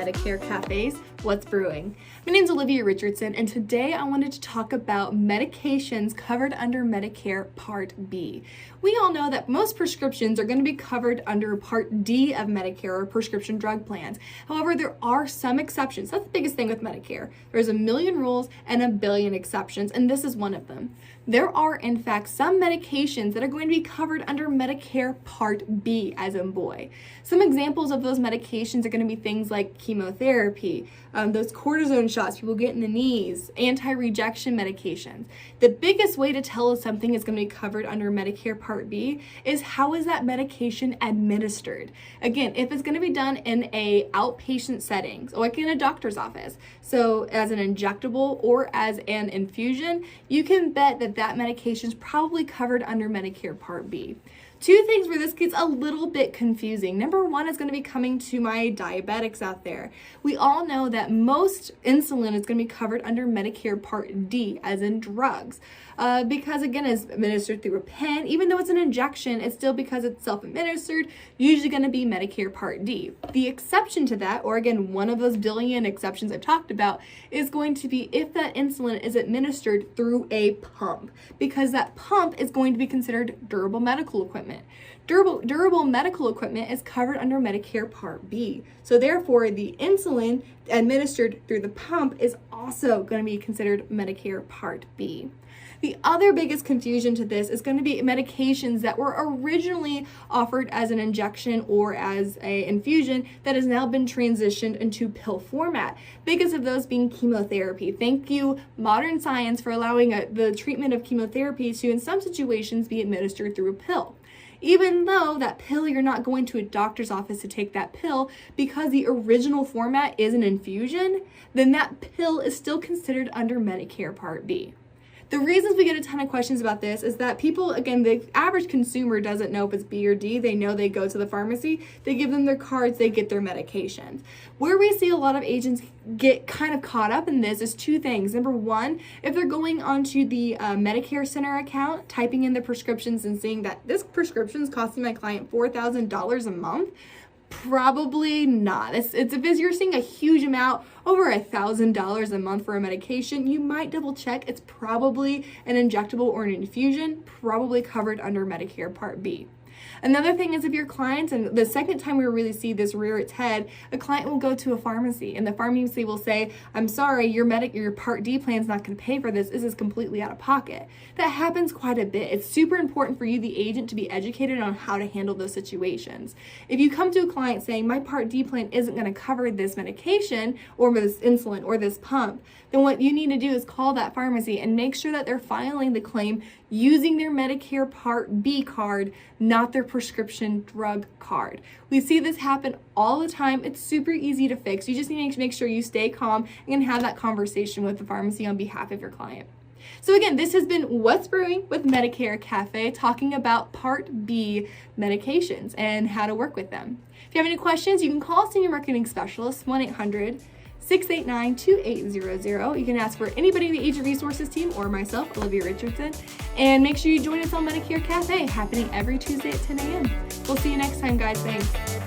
Medicare Cafe's What's Brewing. My name is Olivia Richardson, and today I wanted to talk about medications covered under Medicare Part B. We all know that most prescriptions are going to be covered under Part D of Medicare or prescription drug plans. However, there are some exceptions. That's the biggest thing with Medicare. There's a million rules and a billion exceptions, and this is one of them. There are, in fact, some medications that are going to be covered under Medicare Part B, as in boy. Some examples of those medications are going to be things like chemotherapy, those cortisone shots people get in the knees, anti-rejection medications. The biggest way to tell if something is going to be covered under Medicare Part B is how is that medication administered. Again, if it's going to be done in a outpatient setting, like in a doctor's office, so as an injectable or as an infusion, you can bet that that medication is probably covered under Medicare Part B. Two things where this gets a little bit confusing. Number one is going to be coming to my diabetics out there. We all know that most insulin is going to be covered under Medicare Part D, as in drugs, because again, it's administered through a pen. Even though it's an injection, it's still, because it's self-administered, usually going to be Medicare Part D. The exception to that, or again, one of those billion exceptions I've talked about, is going to be if that insulin is administered through a pump, because that pump is going to be considered durable medical equipment. Durable medical equipment is covered under Medicare Part B. So therefore, the insulin administered through the pump is also going to be considered Medicare Part B. The other biggest confusion to this is going to be medications that were originally offered as an injection or as an infusion that has now been transitioned into pill format. Biggest of those being chemotherapy. Thank you, modern science, for allowing the treatment of chemotherapy to, in some situations, be administered through a pill. Even though that pill, you're not going to a doctor's office to take that pill, because the original format is an infusion, then that pill is still considered under Medicare Part B. The reasons we get a ton of questions about this is that people, again, the average consumer doesn't know if it's B or D. They know they go to the pharmacy, they give them their cards, they get their medications. Where we see a lot of agents get kind of caught up in this is two things. Number one, if they're going onto the Medicare Center account, typing in the prescriptions and seeing that this prescription is costing my client $4,000 a month, probably not. It's if you're seeing a huge amount, over $1,000 a month for a medication, you might double check. It's probably an injectable or an infusion, probably covered under Medicare Part B. Another thing is if your clients, and the second time we really see this rear its head, a client will go to a pharmacy and the pharmacy will say, I'm sorry, your Part D plan is not going to pay for this. This is completely out of pocket. That happens quite a bit. It's super important for you, the agent, to be educated on how to handle those situations. If you come to a client saying, my Part D plan isn't going to cover this medication or this insulin or this pump, then what you need to do is call that pharmacy and make sure that they're filing the claim using their Medicare Part B card, not their prescription drug card. We see this happen all the time. It's super easy to fix. You just need to make sure you stay calm and have that conversation with the pharmacy on behalf of your client. So again, this has been What's Brewing with Medicare Cafe, talking about Part B medications and how to work with them. If you have any questions, you can call Senior Marketing Specialist 1-800-689-2800. You can ask for anybody in the Agent Resources team or myself, Olivia Richardson. And make sure you join us on Medicare Cafe, happening every Tuesday at 10 a.m. We'll see you next time, guys. Thanks.